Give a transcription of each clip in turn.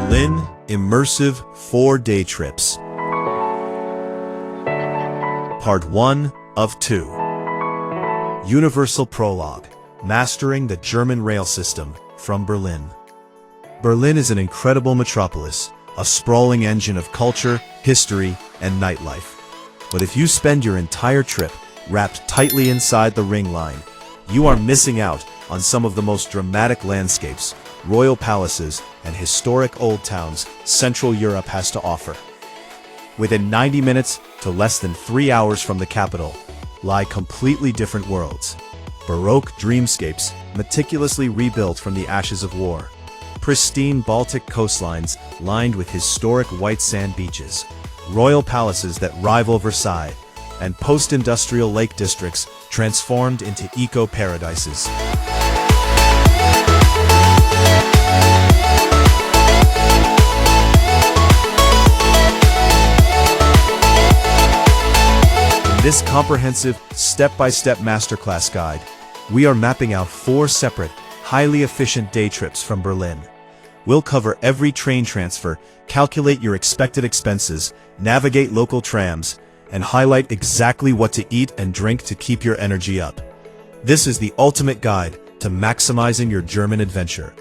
Berlin Immersive 4-Day Trips. Part 1 of 2. Universal Prologue, Mastering the German Rail System, from Berlin. Berlin is an incredible metropolis, a sprawling engine of culture, history, and nightlife. But if you spend your entire trip wrapped tightly inside the Ring Line, you are missing out on some of the most dramatic landscapes, royal palaces, and historic old towns Central Europe has to offer. Within 90 minutes to less than 3 hours from the capital lie completely different worlds. Baroque dreamscapes meticulously rebuilt from the ashes of war. Pristine Baltic coastlines lined with historic white sand beaches. Royal palaces that rival Versailles, and post-industrial lake districts transformed into eco-paradises. In this comprehensive, step-by-step masterclass guide, we are mapping out 4 separate, highly efficient day trips from Berlin. We'll cover every train transfer, calculate your expected expenses, navigate local trams, and highlight exactly what to eat and drink to keep your energy up. This is the ultimate guide to maximizing your German adventure.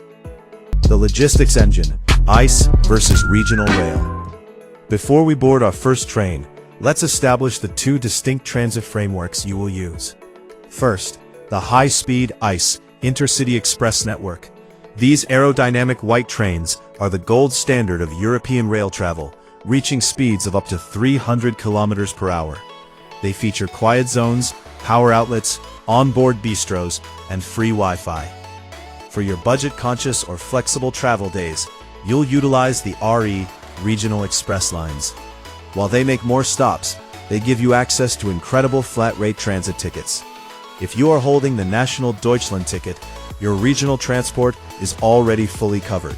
The logistics engine, ICE versus regional rail. Before we board our first train, let's establish the 2 distinct transit frameworks you will use. First, the high-speed ICE Intercity Express network. These aerodynamic white trains are the gold standard of European rail travel, reaching speeds of up to 300 kilometers per hour. They feature quiet zones, power outlets, onboard bistros, and free Wi-Fi. For your budget-conscious or flexible travel days, you'll utilize the RE Regional Express lines. While they make more stops, they give you access to incredible flat-rate transit tickets. If you are holding the National Deutschland ticket, your regional transport is already fully covered.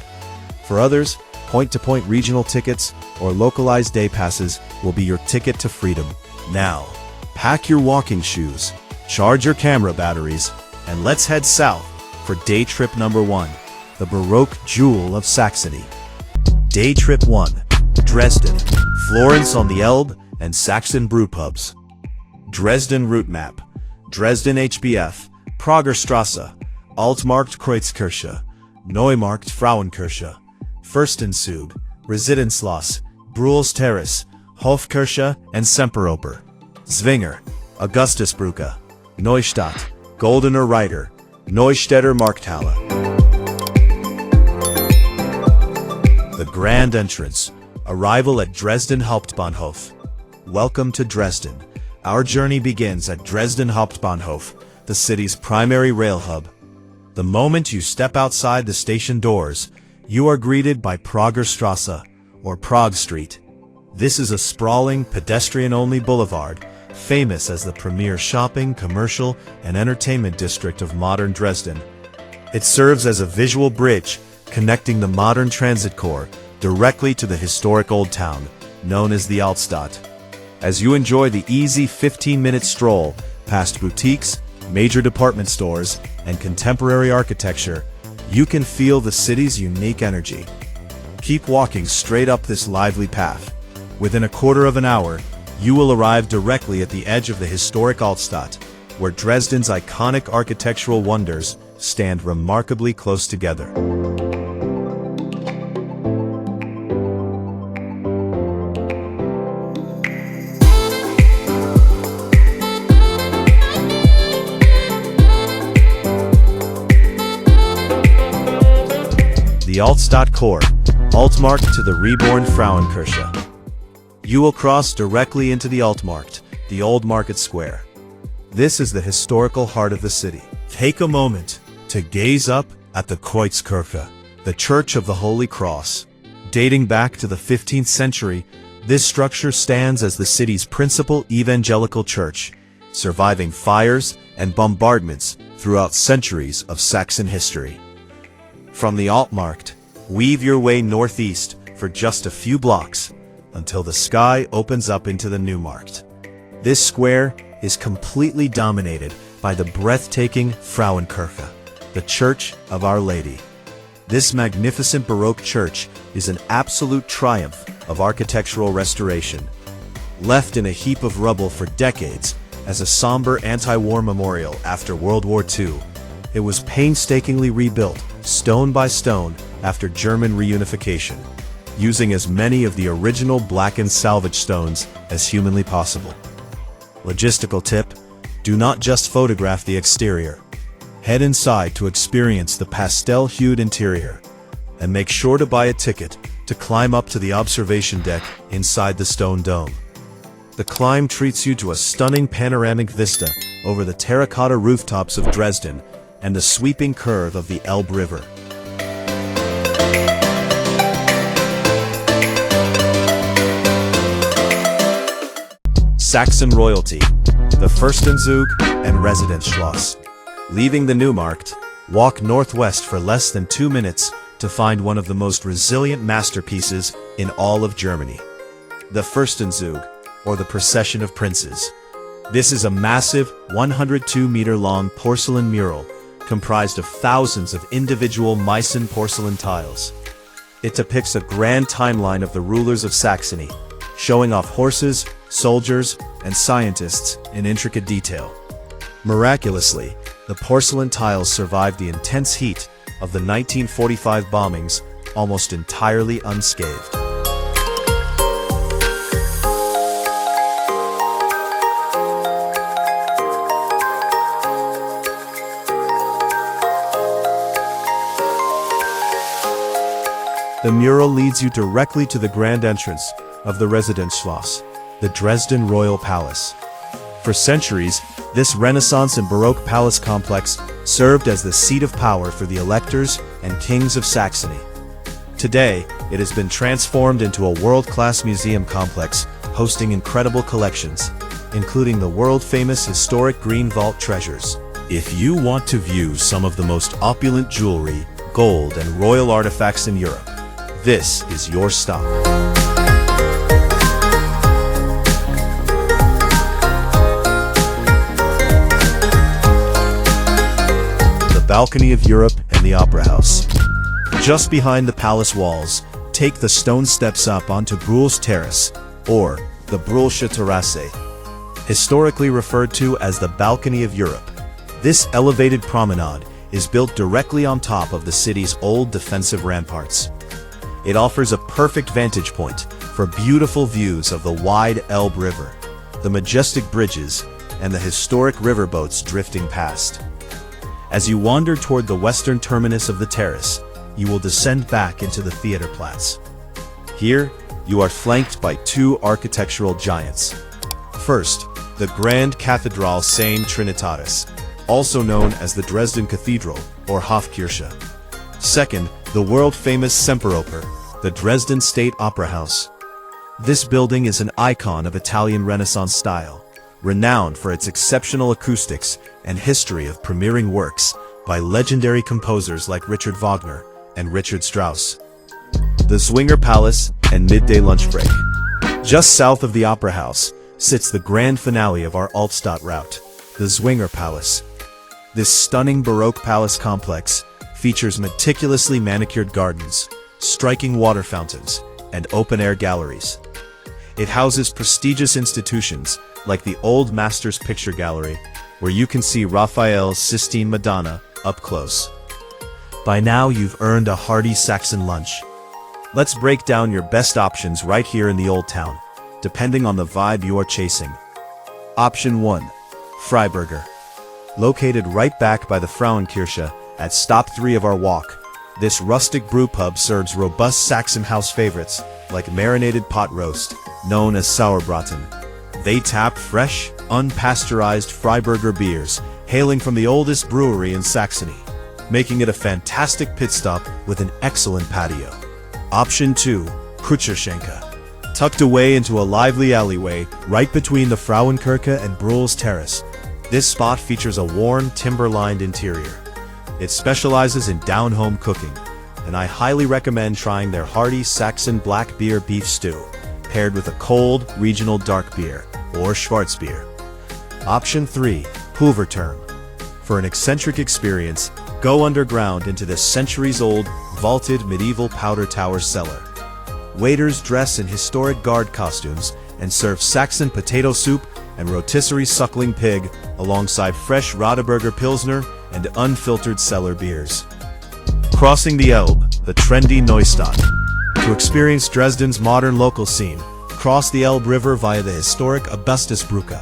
For others, point-to-point regional tickets or localized day passes will be your ticket to freedom. Now, pack your walking shoes, charge your camera batteries, and let's head south for day trip number 1, the Baroque jewel of Saxony. Day trip 1, Dresden, Florence on the Elbe, and Saxon brewpubs. Dresden route map, Dresden HBF, Pragerstrasse, Altmarkt Kreuzkirche, Neumarkt Frauenkirche, Fürstenzug, Residenzschloss, Bruhl's Terrace, Hofkirche, and Semperoper. Zwinger, Augustusbrücke, Neustadt, Goldener Reiter, Neustädter Markthalle. The grand entrance. Arrival at Dresden Hauptbahnhof. Welcome to Dresden. Our journey begins at Dresden Hauptbahnhof, the city's primary rail hub. The moment you step outside the station doors, you are greeted by Pragerstrasse, or Prague Street. This is a sprawling, pedestrian-only boulevard, famous as the premier shopping, commercial, and entertainment district of modern Dresden. It serves as a visual bridge connecting the modern transit core directly to the historic old town, known as the Altstadt. As you enjoy the easy 15-minute stroll past boutiques, major department stores, and contemporary architecture, you can feel the city's unique energy. Keep walking straight up this lively path. Within a quarter of an hour, you will arrive directly at the edge of the historic Altstadt, where Dresden's iconic architectural wonders stand remarkably close together. The Altstadt core, Altmarkt to the reborn Frauenkirche. You will cross directly into the Altmarkt, the old market square. This is the historical heart of the city. Take a moment to gaze up at the Kreuzkirche, the Church of the Holy Cross. Dating back to the 15th century, this structure stands as the city's principal evangelical church, surviving fires and bombardments throughout centuries of Saxon history. From the Altmarkt, weave your way northeast for just a few blocks until the sky opens up into the Neumarkt. This square is completely dominated by the breathtaking Frauenkirche, the Church of Our Lady. This magnificent Baroque church is an absolute triumph of architectural restoration. Left in a heap of rubble for decades as a somber anti-war memorial after World War II, it was painstakingly rebuilt, stone by stone, after German reunification, using as many of the original blackened salvage stones as humanly possible. Logistical tip: do not just photograph the exterior. Head inside to experience the pastel-hued interior, and make sure to buy a ticket to climb up to the observation deck inside the stone dome. The climb treats you to a stunning panoramic vista over the terracotta rooftops of Dresden and the sweeping curve of the Elbe River. Saxon royalty, the Fürstenzug and Residenzschloss. Leaving the Neumarkt, walk northwest for less than 2 minutes to find one of the most resilient masterpieces in all of Germany. The Fürstenzug, or the Procession of Princes. This is a massive, 102-meter-long porcelain mural comprised of thousands of individual Meissen porcelain tiles. It depicts a grand timeline of the rulers of Saxony, showing off horses, soldiers, and scientists in intricate detail. Miraculously, the porcelain tiles survived the intense heat of the 1945 bombings almost entirely unscathed. The mural leads you directly to the grand entrance of the Residenzschloss, the Dresden Royal Palace. For centuries, this Renaissance and Baroque palace complex served as the seat of power for the electors and kings of Saxony. Today, it has been transformed into a world-class museum complex hosting incredible collections, including the world-famous historic Green Vault treasures. If you want to view some of the most opulent jewelry, gold, and royal artifacts in Europe, this is your stop. The balcony of Europe and the Opera House. Just behind the palace walls, take the stone steps up onto Bruhl's Terrace, or the Bruhlsche Terrasse, historically referred to as the Balcony of Europe. This elevated promenade is built directly on top of the city's old defensive ramparts. It offers a perfect vantage point for beautiful views of the wide Elbe River, the majestic bridges, and the historic riverboats drifting past. As you wander toward the western terminus of the terrace, you will descend back into the Theaterplatz. Here, you are flanked by 2 architectural giants. First, the Grand Cathedral St. Trinitatis, also known as the Dresden Cathedral or Hofkirche. Second, the world-famous Semperoper, the Dresden State Opera House. This building is an icon of Italian Renaissance style, renowned for its exceptional acoustics and history of premiering works by legendary composers like Richard Wagner and Richard Strauss. The Zwinger Palace and midday lunch break. Just south of the Opera House sits the grand finale of our Altstadt route, the Zwinger Palace. This stunning Baroque palace complex features meticulously manicured gardens, striking water fountains, and open-air galleries. It houses prestigious institutions like the Old Masters Picture Gallery, where you can see Raphael's Sistine Madonna up close. By now, you've earned a hearty Saxon lunch. Let's break down your best options right here in the Old Town, depending on the vibe you are chasing. Option 1. Freiburger. Located right back by the Frauenkirche at stop 3 of our walk, this rustic brew pub serves robust Saxon house favorites like marinated pot roast, known as Sauerbraten. They tap fresh, unpasteurized Freiburger beers, hailing from the oldest brewery in Saxony, making it a fantastic pit stop with an excellent patio. Option 2. Kutscherschenke. Tucked away into a lively alleyway right between the Frauenkirche and Bruhl's Terrace, this spot features a warm, timber-lined interior. It specializes in down-home cooking, and I highly recommend trying their hearty Saxon black beer beef stew, paired with a cold, regional dark beer, or Schwarzbier. Option 3. Pulverturm. For an eccentric experience, Go underground into this centuries-old, vaulted medieval powder tower cellar. Waiters dress in historic guard costumes and serve Saxon potato soup and rotisserie suckling pig alongside fresh Rodeberger Pilsner and unfiltered cellar beers. Crossing the Elbe, the trendy Neustadt. To experience Dresden's modern local scene, cross the Elbe River via the historic Augustusbrücke.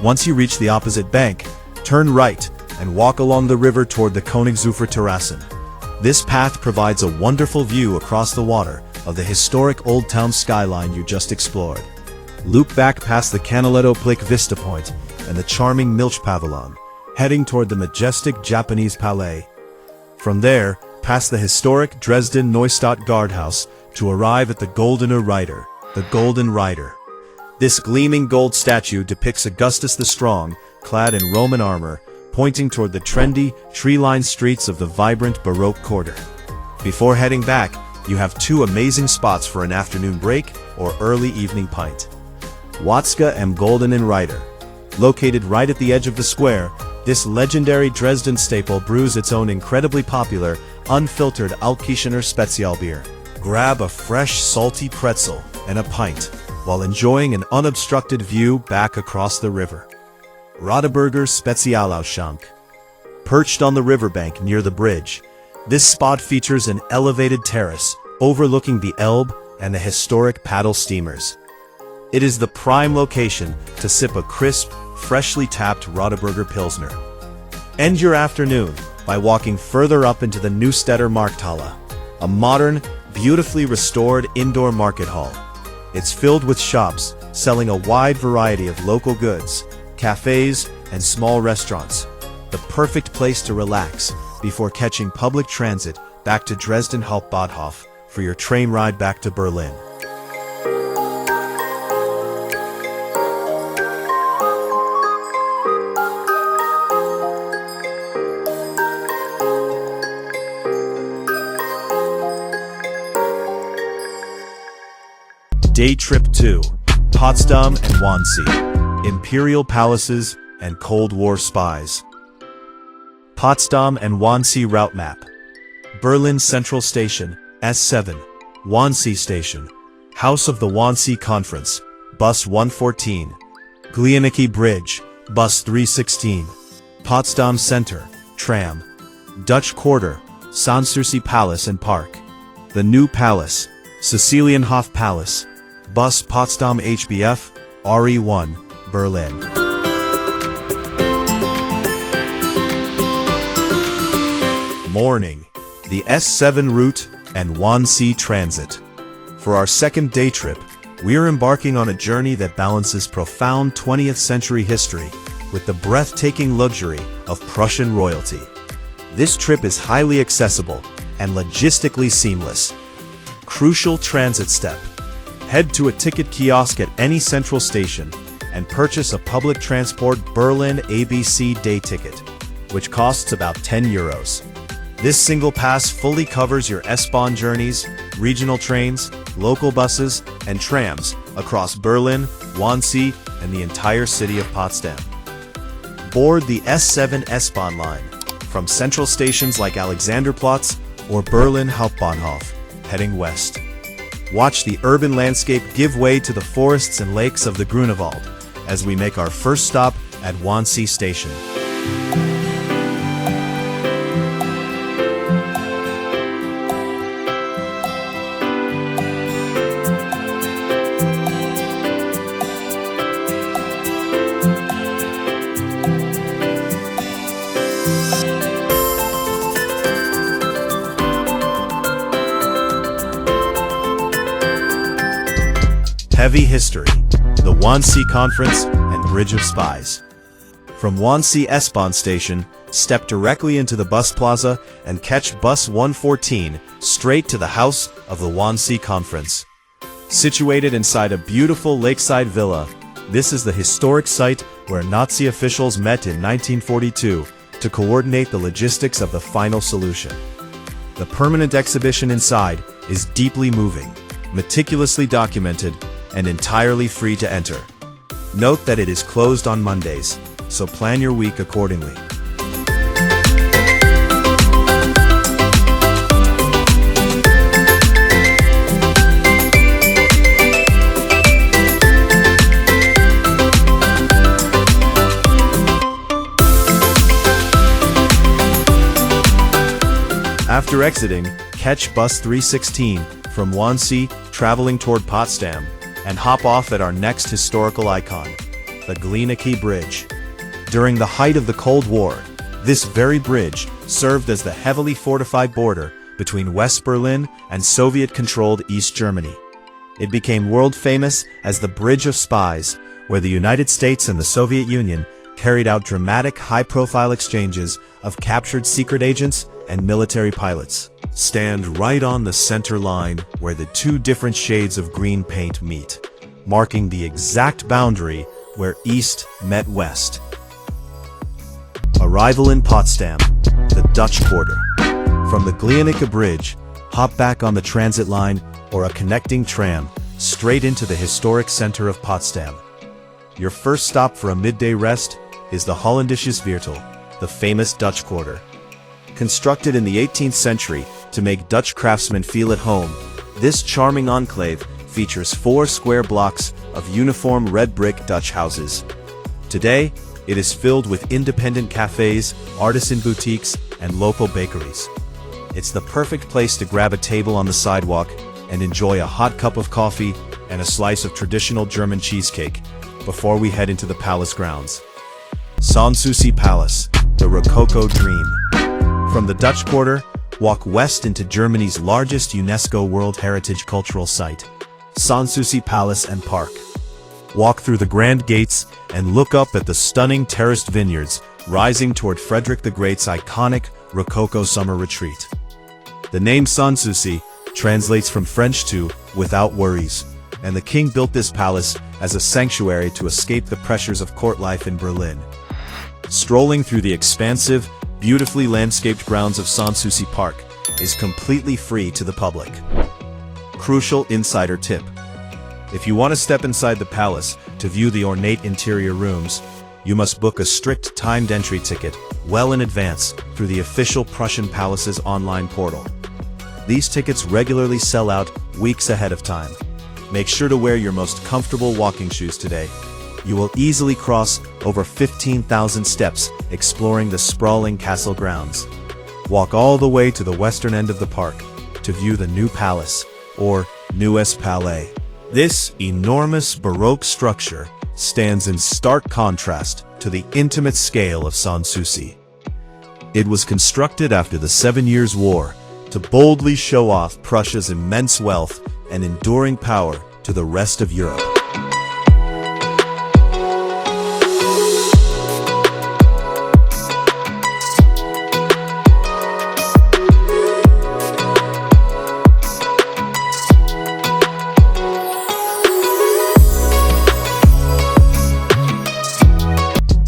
Once you reach the opposite bank, turn right and walk along the river toward the Königsufer Terrassen. This path provides a wonderful view across the water of the historic Old Town skyline you just explored. Loop back past the Canaletto Blick Vista Point and the charming Milch Pavilion, heading toward the majestic Japanese Palais. From there, past the historic Dresden Neustadt Guardhouse to arrive at the Goldener Reiter, the Golden Rider. This gleaming gold statue depicts Augustus the Strong, clad in Roman armor, pointing toward the trendy, tree-lined streets of the vibrant Baroque quarter. Before heading back, you have two amazing spots for an afternoon break or early evening pint. Watzke am Goldenen Reiter. Located right at the edge of the square, this legendary Dresden staple brews its own incredibly popular, unfiltered Altkirchener Spezialbier. Grab a fresh, salty pretzel and a pint, while enjoying an unobstructed view back across the river. Rodeberger Spezialausschank. Perched on the riverbank near the bridge, this spot features an elevated terrace overlooking the Elbe and the historic paddle steamers. It is the prime location to sip a crisp, freshly tapped Rodeberger Pilsner. End your afternoon by walking further up into the Neustädter Markthalle, a modern, beautifully restored indoor market hall. It's filled with shops selling a wide variety of local goods, cafes, and small restaurants. The perfect place to relax before catching public transit back to Dresden Hauptbahnhof for your train ride back to Berlin. Day Trip 2, Potsdam and Wannsee, Imperial Palaces and Cold War Spies. Potsdam and Wannsee Route Map. Berlin Central Station, S7, Wannsee Station, House of the Wannsee Conference, Bus 114, Glienicky Bridge, Bus 316, Potsdam Center, Tram, Dutch Quarter, Sanssouci Palace and Park, the New Palace, Cecilienhof Palace, Bus Potsdam HBF, RE1, Berlin. Morning, the S7 route and Wannsee Transit. For our second day trip, we are embarking on a journey that balances profound 20th century history with the breathtaking luxury of Prussian royalty. This trip is highly accessible and logistically seamless. Crucial transit step. Head to a ticket kiosk at any central station and purchase a public transport Berlin ABC day ticket, which costs about €10. This single pass fully covers your S-Bahn journeys, regional trains, local buses, and trams across Berlin, Wannsee, and the entire city of Potsdam. Board the S7 S-Bahn line from central stations like Alexanderplatz or Berlin Hauptbahnhof, heading west. Watch the urban landscape give way to the forests and lakes of the Grunewald as we make our first stop at Wannsee Station. Heavy history, the Wannsee Conference and Bridge of Spies. From Wannsee S-Bahn station, step directly into the bus plaza and catch bus 114 straight to the House of the Wannsee Conference. Situated inside a beautiful lakeside villa, this is the historic site where Nazi officials met in 1942 to coordinate the logistics of the final solution. The permanent exhibition inside is deeply moving, meticulously documented, and entirely free to enter. Note that it is closed on Mondays, so plan your week accordingly. After exiting, catch bus 316 from Wannsee, traveling toward Potsdam, and hop off at our next historical icon, the Glienicke Bridge. During the height of the Cold War, this very bridge served as the heavily fortified border between West Berlin and Soviet-controlled East Germany. It became world-famous as the Bridge of Spies, where the United States and the Soviet Union carried out dramatic high-profile exchanges of captured secret agents and military pilots. Stand right on the center line where the two different shades of green paint meet, marking the exact boundary where East met West. Arrival in Potsdam, the Dutch Quarter. From the Glienicke Bridge, hop back on the transit line or a connecting tram straight into the historic center of Potsdam. Your first stop for a midday rest is the Holländisches Viertel, the famous Dutch Quarter. Constructed in the 18th century to make Dutch craftsmen feel at home, this charming enclave features 4 square blocks of uniform red brick Dutch houses. Today, it is filled with independent cafes, artisan boutiques, and local bakeries. It's the perfect place to grab a table on the sidewalk and enjoy a hot cup of coffee and a slice of traditional German cheesecake before we head into the palace grounds. Sanssouci Palace, the Rococo Dream. From the Dutch Quarter, walk west into Germany's largest UNESCO World Heritage Cultural Site, Sanssouci Palace and Park. Walk through the grand gates and look up at the stunning terraced vineyards rising toward Frederick the Great's iconic Rococo summer retreat. The name Sanssouci translates from French to "without worries," and the king built this palace as a sanctuary to escape the pressures of court life in Berlin. Strolling through the expansive, beautifully landscaped grounds of Sanssouci Park is completely free to the public. Crucial insider tip: if you want to step inside the palace to view the ornate interior rooms, you must book a strict timed entry ticket well in advance through the official Prussian Palace's online portal. These tickets regularly sell out weeks ahead of time. Make sure to wear your most comfortable walking shoes today. You will easily cross over 15,000 steps exploring the sprawling castle grounds. Walk all the way to the western end of the park to view the new palace, or Neues Palais. This enormous Baroque structure stands in stark contrast to the intimate scale of Sanssouci. It was constructed after the 7 Years' War to boldly show off Prussia's immense wealth and enduring power to the rest of Europe.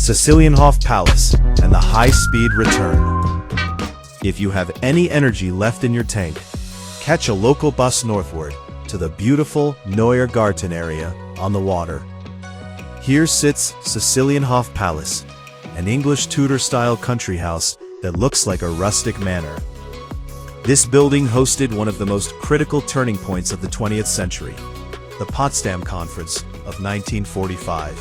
Sicilienhof Palace and the high-speed return. If you have any energy left in your tank, catch a local bus northward to the beautiful Neuer Garten area on the water. Here sits Sicilienhof Palace, an English Tudor-style country house that looks like a rustic manor. This building hosted one of the most critical turning points of the 20th century, the Potsdam Conference of 1945.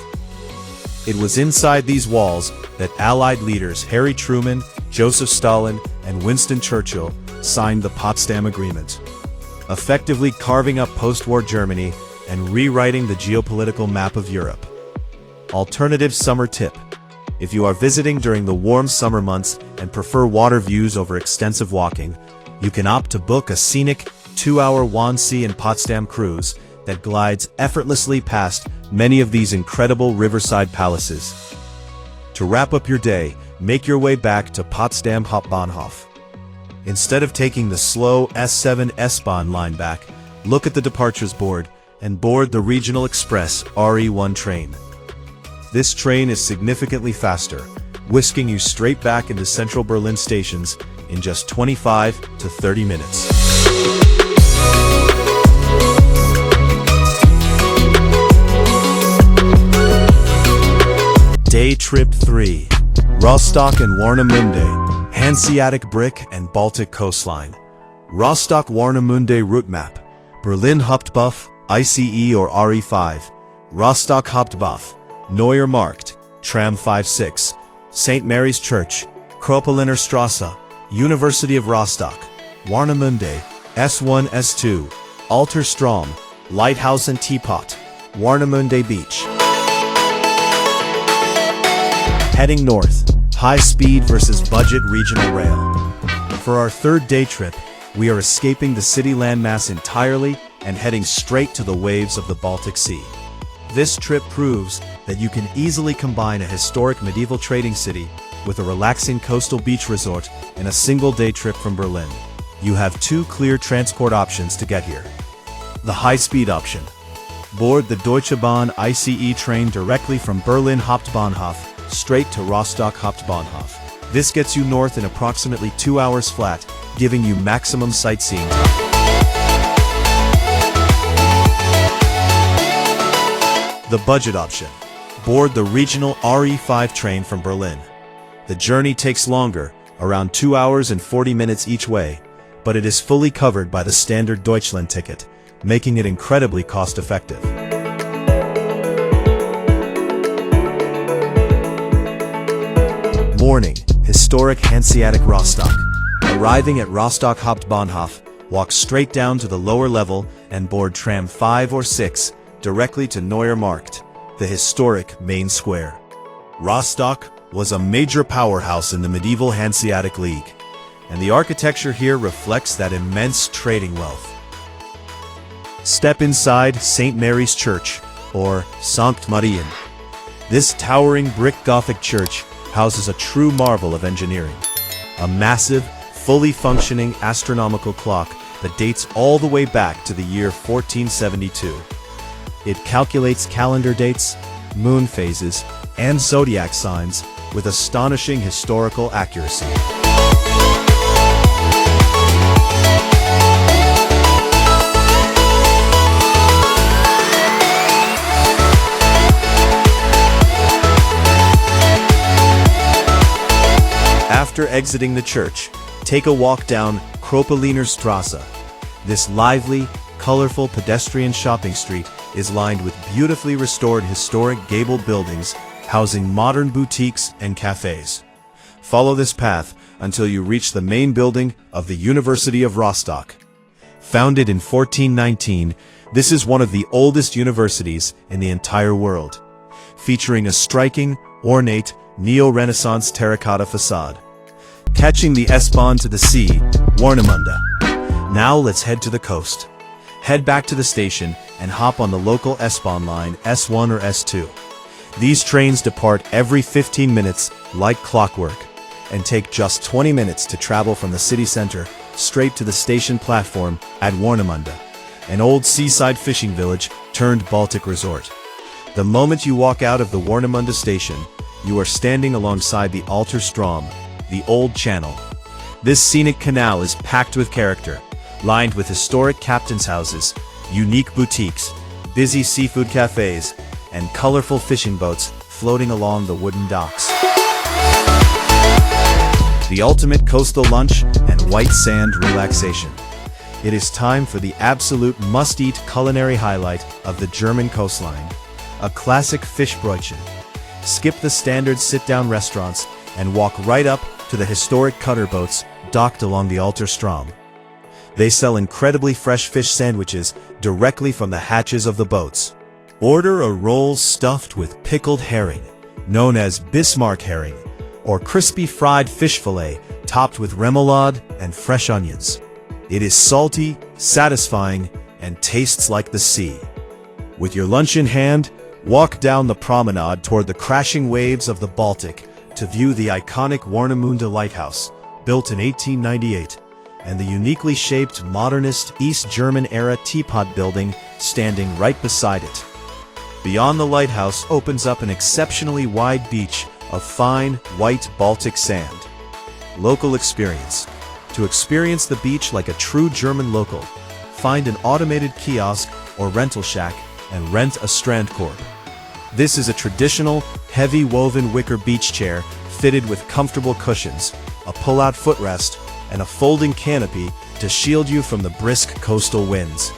It was inside these walls that Allied leaders Harry Truman, Joseph Stalin, and Winston Churchill signed the Potsdam Agreement, effectively carving up post-war Germany and rewriting the geopolitical map of Europe. Alternative summer tip: if you are visiting during the warm summer months and prefer water views over extensive walking, you can opt to book a scenic 2-hour Wannsee and Potsdam cruise that glides effortlessly past many of these incredible riverside palaces. To wrap up your day, make your way back to Potsdam Hauptbahnhof. Instead of taking the slow S7 S-Bahn line back, look at the departures board and board the regional express RE1 train. This train is significantly faster, whisking you straight back into central Berlin stations in just 25 to 30 minutes. Day Trip 3. Rostock and Warnemünde, Hanseatic Brick and Baltic Coastline. Rostock-Warnemünde Route Map. Berlin Hauptbahnhof, ICE or RE5. Rostock Hauptbahnhof, Neuer Markt, Tram 56. St. Mary's Church, Kropeliner Straße, University of Rostock, Warnemünde, S1 S2, Alterstrom, Lighthouse and Teapot, Warnemünde Beach. Heading north, high speed versus budget regional rail. For our third day trip, we are escaping the city landmass entirely and heading straight to the waves of the Baltic Sea. This trip proves that you can easily combine a historic medieval trading city with a relaxing coastal beach resort in a single day trip from Berlin. You have two clear transport options to get here. The high-speed option. Board the Deutsche Bahn ICE train directly from Berlin Hauptbahnhof straight to Rostock Hauptbahnhof. This gets you north in approximately 2 hours flat, giving you maximum sightseeing time. The budget option. Board the regional RE5 train from Berlin. The journey takes longer, around 2 hours and 40 minutes each way, but it is fully covered by the standard Deutschland ticket, making it incredibly cost-effective. Morning, historic Hanseatic Rostock. Arriving at Rostock Hauptbahnhof, walk straight down to the lower level and board tram 5 or 6 directly to Neuer Markt, the historic main square. Rostock was a major powerhouse in the medieval Hanseatic League, and the architecture here reflects that immense trading wealth. Step inside St. Mary's Church, or Sankt Marien. This towering brick Gothic church houses a true marvel of engineering. A massive, fully functioning astronomical clock that dates all the way back to the year 1472. It calculates calendar dates, moon phases, and zodiac signs with astonishing historical accuracy. After exiting the church, take a walk down Kropeliner Straße. This lively, colorful pedestrian shopping street is lined with beautifully restored historic gable buildings housing modern boutiques and cafes. Follow this path until you reach the main building of the University of Rostock. Founded in 1419, this is one of the oldest universities in the entire world, featuring a striking, ornate, neo-Renaissance terracotta facade. Catching the S-Bahn to the sea, Warnemünde. Now let's head to the coast. Head back to the station and hop on the local S-Bahn line S1 or S2. These trains depart every 15 minutes like clockwork and take just 20 minutes to travel from the city center straight to the station platform at Warnemünde, an old seaside fishing village turned Baltic resort. The moment you walk out of the Warnemünde station, you are standing alongside the Alterstrom, the Old Channel. This scenic canal is packed with character, lined with historic captain's houses, unique boutiques, busy seafood cafes, and colorful fishing boats floating along the wooden docks. The ultimate coastal lunch and white sand relaxation. It is time for the absolute must-eat culinary highlight of the German coastline, a classic Fischbrötchen. Skip the standard sit-down restaurants and walk right up to the historic cutter boats docked along the Alterstrom. They sell incredibly fresh fish sandwiches directly from the hatches of the boats. Order a roll stuffed with pickled herring, known as Bismarck herring, or crispy fried fish fillet topped with remoulade and fresh onions. It is salty, satisfying, and tastes like the sea. With your lunch in hand, walk down the promenade toward the crashing waves of the Baltic to view the iconic Warnemünde Lighthouse, built in 1898, and the uniquely shaped modernist East German-era teapot building standing right beside it. Beyond the lighthouse opens up an exceptionally wide beach of fine, white Baltic sand. Local experience. To experience the beach like a true German local, find an automated kiosk or rental shack and rent a Strandkorb. This is a traditional, heavy woven wicker beach chair fitted with comfortable cushions, a pull-out footrest, and a folding canopy to shield you from the brisk coastal winds.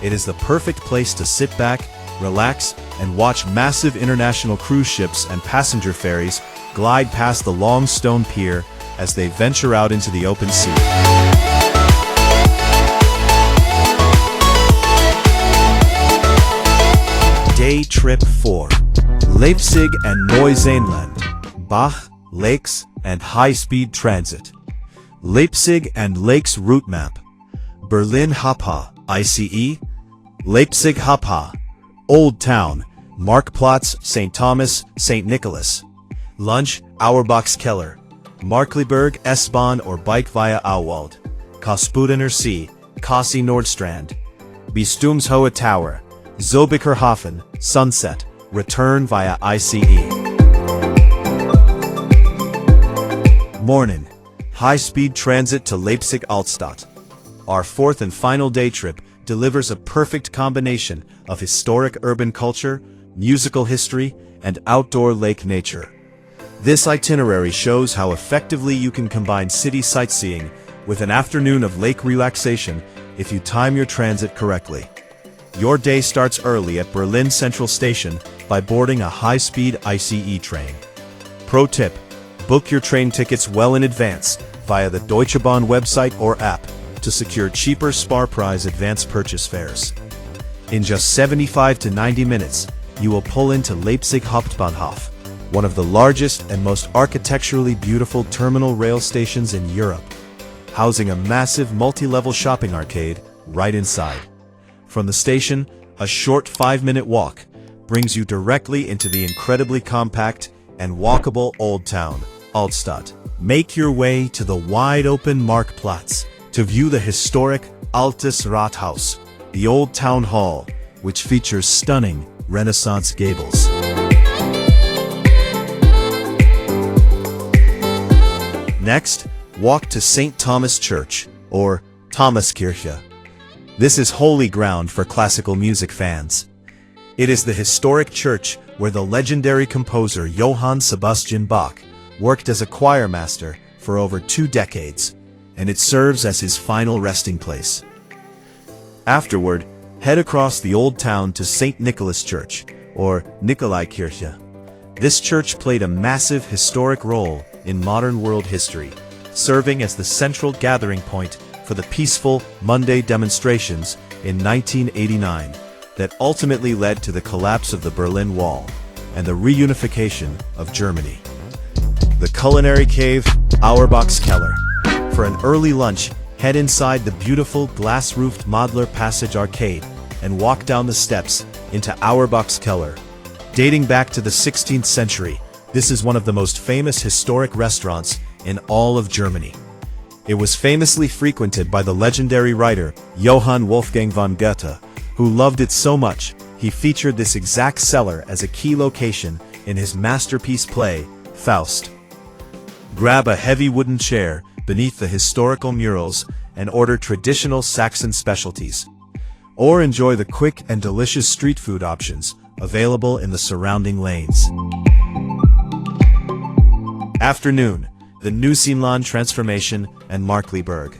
It is the perfect place to sit back, relax, and watch massive international cruise ships and passenger ferries glide past the long stone pier as they venture out into the open sea. Trip 4. Leipzig and Neuseeland. Bach, Lakes, and high-speed transit. Leipzig and Lakes route map. Berlin Hauptbahnhof, ICE. Leipzig Hauptbahnhof. Old Town, Marktplatz, St. Thomas, St. Nicholas. Lunch, Auerbachskeller. Markkleeberg, S-Bahn or bike via Auwald. Kospudener See, Kossi Nordstrand. Bistumshohe Tower. Zobikerhofen, Sunset. Return via ICE. Morning. High-speed transit to Leipzig Altstadt. Our fourth and final day trip delivers a perfect combination of historic urban culture, musical history, and outdoor lake nature. This itinerary shows how effectively you can combine city sightseeing with an afternoon of lake relaxation if you time your transit correctly. Your day starts early at Berlin Central Station by boarding a high-speed ICE train. Pro tip: book your train tickets well in advance via the Deutsche Bahn website or app to secure cheaper Sparpreis advance purchase fares. In just 75 to 90 minutes, you will pull into Leipzig Hauptbahnhof, one of the largest and most architecturally beautiful terminal rail stations in Europe, housing a massive multi-level shopping arcade right inside. From the station, a short 5-minute walk brings you directly into the incredibly compact and walkable Old Town, Altstadt. Make your way to the wide-open Marktplatz to view the historic Altes Rathaus, the Old Town Hall, which features stunning Renaissance gables. Next, walk to St. Thomas Church, or Thomaskirche. This is holy ground for classical music fans. It is the historic church where the legendary composer Johann Sebastian Bach worked as a choir master for over 2 decades, and it serves as his final resting place. Afterward, head across the old town to St. Nicholas Church, or Nikolaikirche. This church played a massive historic role in modern world history, serving as the central gathering point for the peaceful Monday demonstrations in 1989 that ultimately led to the collapse of the Berlin Wall and the reunification of Germany. The culinary cave, Auerbachskeller. For an early lunch, head inside the beautiful glass-roofed Modler Passage Arcade and walk down the steps into Auerbachskeller. Dating back to the 16th century, this is one of the most famous historic restaurants in all of Germany. It was famously frequented by the legendary writer Johann Wolfgang von Goethe, who loved it so much he featured this exact cellar as a key location in his masterpiece play, Faust. Grab a heavy wooden chair beneath the historical murals and order traditional Saxon specialties. Or enjoy the quick and delicious street food options available in the surrounding lanes. Afternoon, the Neuseeland transformation and Markkleeberg.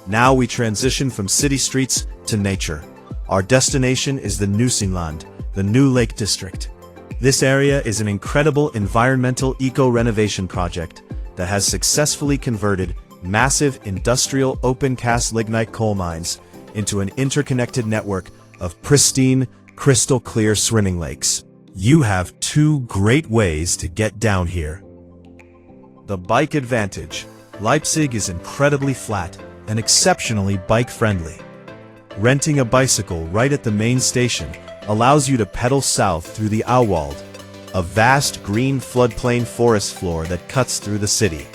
Now we transition from city streets to nature. Our destination is the Neuseeland, the New Lake District. This area is an incredible environmental eco-renovation project that has successfully converted massive industrial open-cast lignite coal mines into an interconnected network of pristine, crystal-clear swimming lakes. You have 2 great ways to get down here. The bike advantage. Leipzig is incredibly flat and exceptionally bike-friendly. Renting a bicycle right at the main station allows you to pedal south through the Auwald, a vast green floodplain forest floor that cuts through the city.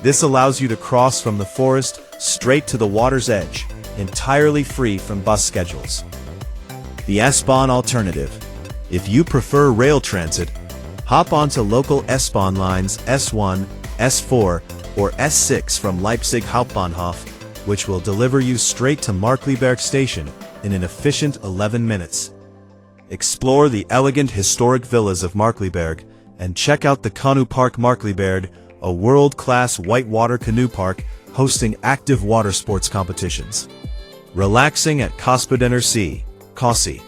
This allows you to cross from the forest straight to the water's edge, entirely free from bus schedules. The S-Bahn alternative. If you prefer rail transit, hop onto local S-Bahn lines S1, S4, or S6 from Leipzig Hauptbahnhof, which will deliver you straight to Markkleeberg Station in an efficient 11 minutes. Explore the elegant historic villas of Markkleeberg and check out the Canoe Park Markkleeberg, a world-class whitewater canoe park hosting active water sports competitions. Relaxing at Kospudener See, Kossi.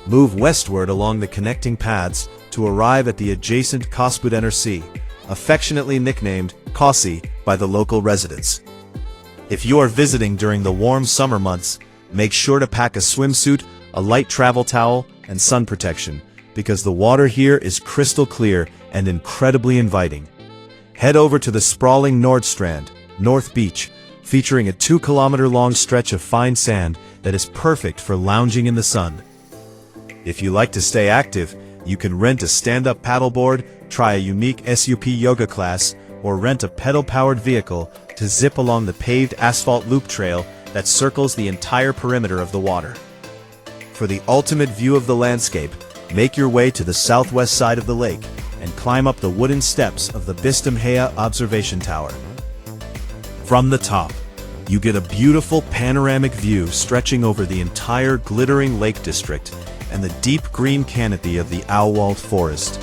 Move westward along the connecting paths to arrive at the adjacent Kospudener See, affectionately nicknamed Kossi by the local residents. If you are visiting during the warm summer months, make sure to pack a swimsuit, a light travel towel, and sun protection, because the water here is crystal clear and incredibly inviting. Head over to the sprawling Nordstrand, North Beach, featuring a 2-kilometer-long stretch of fine sand that is perfect for lounging in the sun. If you like to stay active, you can rent a stand-up paddleboard, try a unique SUP yoga class, or rent a pedal-powered vehicle to zip along the paved asphalt loop trail that circles the entire perimeter of the water. For the ultimate view of the landscape, make your way to the southwest side of the lake and climb up the wooden steps of the Bistumhea Observation Tower. From the top, you get a beautiful panoramic view stretching over the entire glittering lake district and the deep green canopy of the Auwald Forest.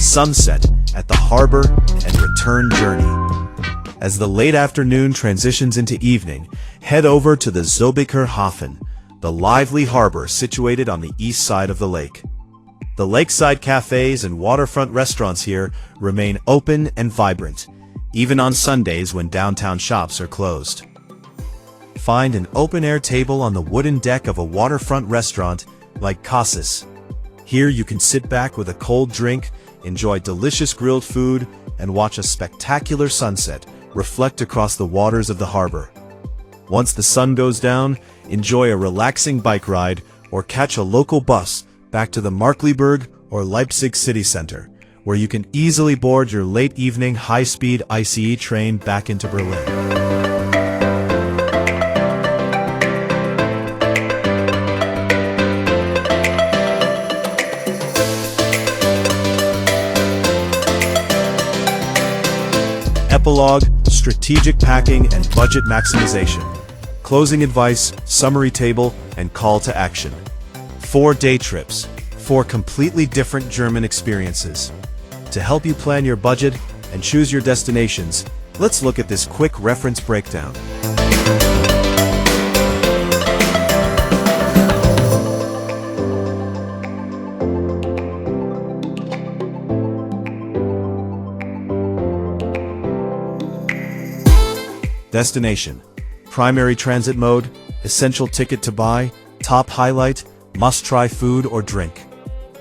Sunset at the harbor and return journey. As the late afternoon transitions into evening, head over to the Zobiker Hafen, the lively harbor situated on the east side of the lake. The lakeside cafes and waterfront restaurants here remain open and vibrant, even on Sundays when downtown shops are closed. Find an open-air table on the wooden deck of a waterfront restaurant like Cassis. Here you can sit back with a cold drink, enjoy delicious grilled food, and watch a spectacular sunset reflect across the waters of the harbor. Once the sun goes down, enjoy a relaxing bike ride or catch a local bus back to the Markkleeberg or Leipzig city center, where you can easily board your late evening high-speed ICE train back into Berlin. Epilogue, strategic packing and budget maximization. Closing advice, summary table, and call to action. 4 day trips, 4 completely different German experiences. To help you plan your budget and choose your destinations, let's look at this quick reference breakdown. Destination: primary transit mode, essential ticket to buy, top highlight, must-try food or drink.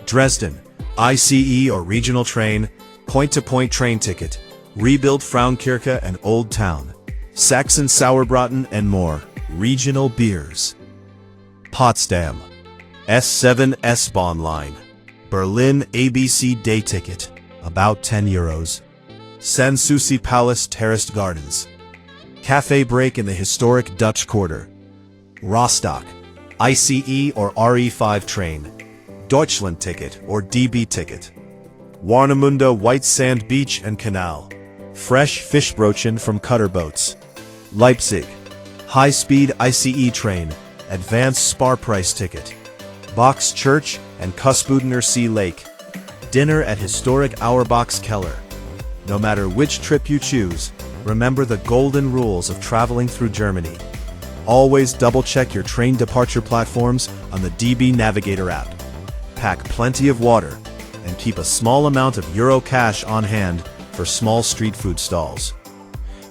Dresden, ICE or regional train, point-to-point train ticket, rebuilt Frauenkirche and Old Town, Sachsen Sauerbraten and more, regional beers. Potsdam, S7 S-Bahn line, Berlin ABC day ticket, about €10. Sanssouci Palace Terraced Gardens. Cafe break in the historic Dutch Quarter. Rostock, ICE or RE5 train, Deutschland ticket or DB ticket. Warnemünde white sand beach and canal, fresh fischbrötchen from cutter boats. Leipzig, high-speed ICE train, advanced spar price ticket. Box Church and Kussbudener Sea Lake, dinner at historic Auerbach's Keller. No matter which trip you choose, remember the golden rules of traveling through Germany. Always double-check your train departure platforms on the DB Navigator app. Pack plenty of water, and keep a small amount of Euro cash on hand for small street food stalls.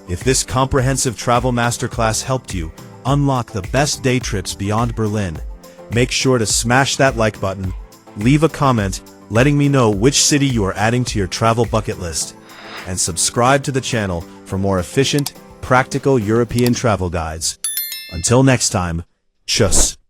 If this comprehensive travel masterclass helped you unlock the best day trips beyond Berlin, make sure to smash that like button, leave a comment letting me know which city you are adding to your travel bucket list, and subscribe to the channel for more efficient, practical European travel guides. Until next time, tschüss.